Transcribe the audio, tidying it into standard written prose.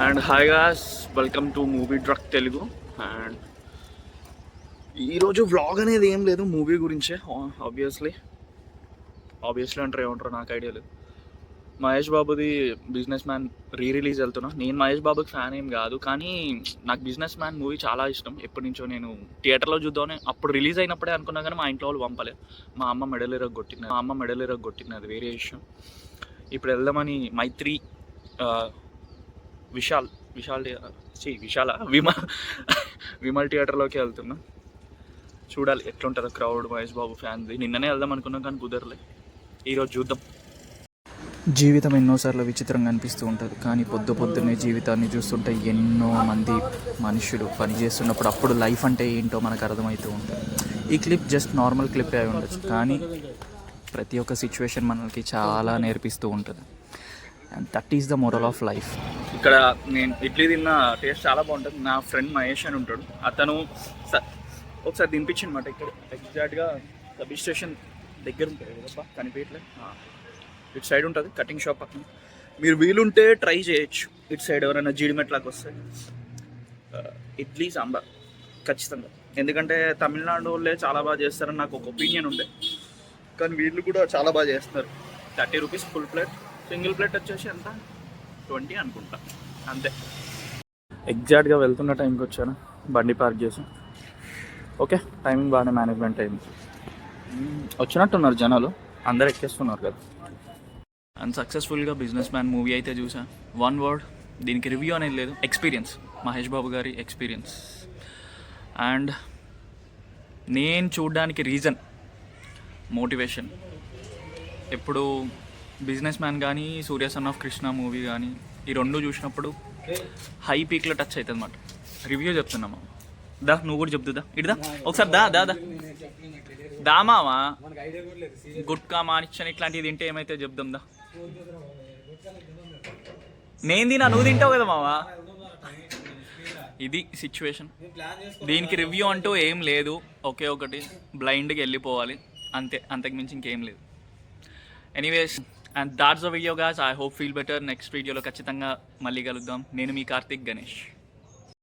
And hi guys, welcome to movie truck Telugu. And ఈరోజు vlog అనేది ఏం లేదు, మూవీ గురించే. ఆబ్వియస్లీ అంటారు, ఏమంటారు నాకు ఐడియా లేదు. మహేష్ బాబుది బిజినెస్ మ్యాన్ రిలీజ్ వెళ్తున్నా. నేను మహేష్ బాబుకి ఫ్యాన్ ఏం కాదు, కానీ నాకు బిజినెస్ మ్యాన్ మూవీ చాలా ఇష్టం. ఎప్పటి నుంచో నేను థియేటర్లో చూద్దామని అప్పుడు రిలీజ్ అయినప్పుడే అనుకున్నా, కానీ మా ఇంట్లో వాళ్ళు పంపలేదు. మా అమ్మ మెడలిరగ కొట్టినది అది వేరే విషయం. ఇప్పుడు వెళ్దామని మైత్రి విమల్ థియేటర్లోకి వెళ్తున్నా. చూడాలి ఎట్లుంటుందో క్రౌడ్. మహేష్ బాబు ఫ్యాన్ది. నిన్ననే వెళ్దాం అనుకున్నాం కానీ కుదరలే. ఈరోజు చూద్దాం. జీవితం ఎన్నోసార్లు విచిత్రంగా అనిపిస్తూ ఉంటుంది, కానీ పొద్దున్నే జీవితాన్ని చూస్తుంటే ఎన్నో మంది మనుషులు పనిచేస్తున్నప్పుడు అప్పుడు లైఫ్ అంటే ఏంటో మనకు అర్థమవుతూ ఉంటుంది. ఈ క్లిప్ జస్ట్ నార్మల్ క్లిప్ అయి ఉండొచ్చు, కానీ ప్రతి ఒక్క సిచ్యువేషన్ మనకి చాలా నేర్పిస్తూ ఉంటుంది. And that is the moral of life. ఇక్కడ నేను ఇడ్లీ తిన్న టేస్ట్ చాలా బాగుంటుంది. నా ఫ్రెండ్ మహేష్ అని ఉంటాడు, అతను ఒకసారి దింపించిందన్నమాట. ఇక్కడ ఎగ్జాక్ట్గా సబ్ స్టేషన్ దగ్గర ఉంటుంది కదా, కనిపించట్లే. ఇటు సైడ్ ఉంటుంది కటింగ్ షాప్ పక్కన. మీరు వీలుంటే ట్రై చేయొచ్చు. ఇటు సైడ్ ఎవరైనా జీడిమెట్లాకి వస్తే ఇడ్లీ సాంబార్ ఖచ్చితంగా. ఎందుకంటే తమిళనాడు వాళ్ళే చాలా బాగా చేస్తారని నాకు ఒక ఒపీనియన్ ఉండే, కానీ వీళ్ళు కూడా చాలా బాగా చేస్తారు. 30 rupees full plate, single plate వచ్చేసి ఎంత 20 అనుకుంటా, అంతే. ఎగ్జాక్ట్గా వెళ్తున్న టైంకి వచ్చాను, బండి పార్క్ చేసి. ఓకే, టైమింగ్ బాగానే మేనేజ్మెంట్ అయింది. వచ్చినట్టున్నారు జనాలు, అందరు ఎక్కేస్తున్నారు కదా. అండ్ సక్సెస్ఫుల్గా బిజినెస్ మ్యాన్ మూవీ అయితే చూసా. వన్ వర్డ్, దీనికి రివ్యూ అనేది లేదు, ఎక్స్పీరియన్స్. మహేష్ బాబు గారి ఎక్స్పీరియన్స్. అండ్ నేను చూడడానికి రీజన్ మోటివేషన్. ఎప్పుడు బిజినెస్ మ్యాన్ కానీ సూర్య సన్ ఆఫ్ కృష్ణ మూవీ కానీ ఈ రెండు చూసినప్పుడు హై పీక్లో టచ్ అవుతుంది అన్నమాట. రివ్యూ చెప్తున్నామా? దా, నువ్వు కూడా చెప్తుదా. ఇటుదా ఒకసారి, దా మావా. గుట్కా మానిచ్చని ఇట్లాంటివి తింటే ఏమైతే చెప్దాం దా. నేను తినా, నువ్వు తింటావు కదా మావా. ఇది సిచ్యువేషన్. దీనికి రివ్యూ అంటూ ఏం లేదు, ఒకే ఒకటి బ్లైండ్గా వెళ్ళిపోవాలి అంతే, అంతకు మించి ఇంకేం లేదు. Anyways, and that's the video guys. I hope feel better. Next వీడియోలో ఖచ్చితంగా మళ్ళీ కలుద్దాం. నేను మీ కార్తిక్ గణేష్.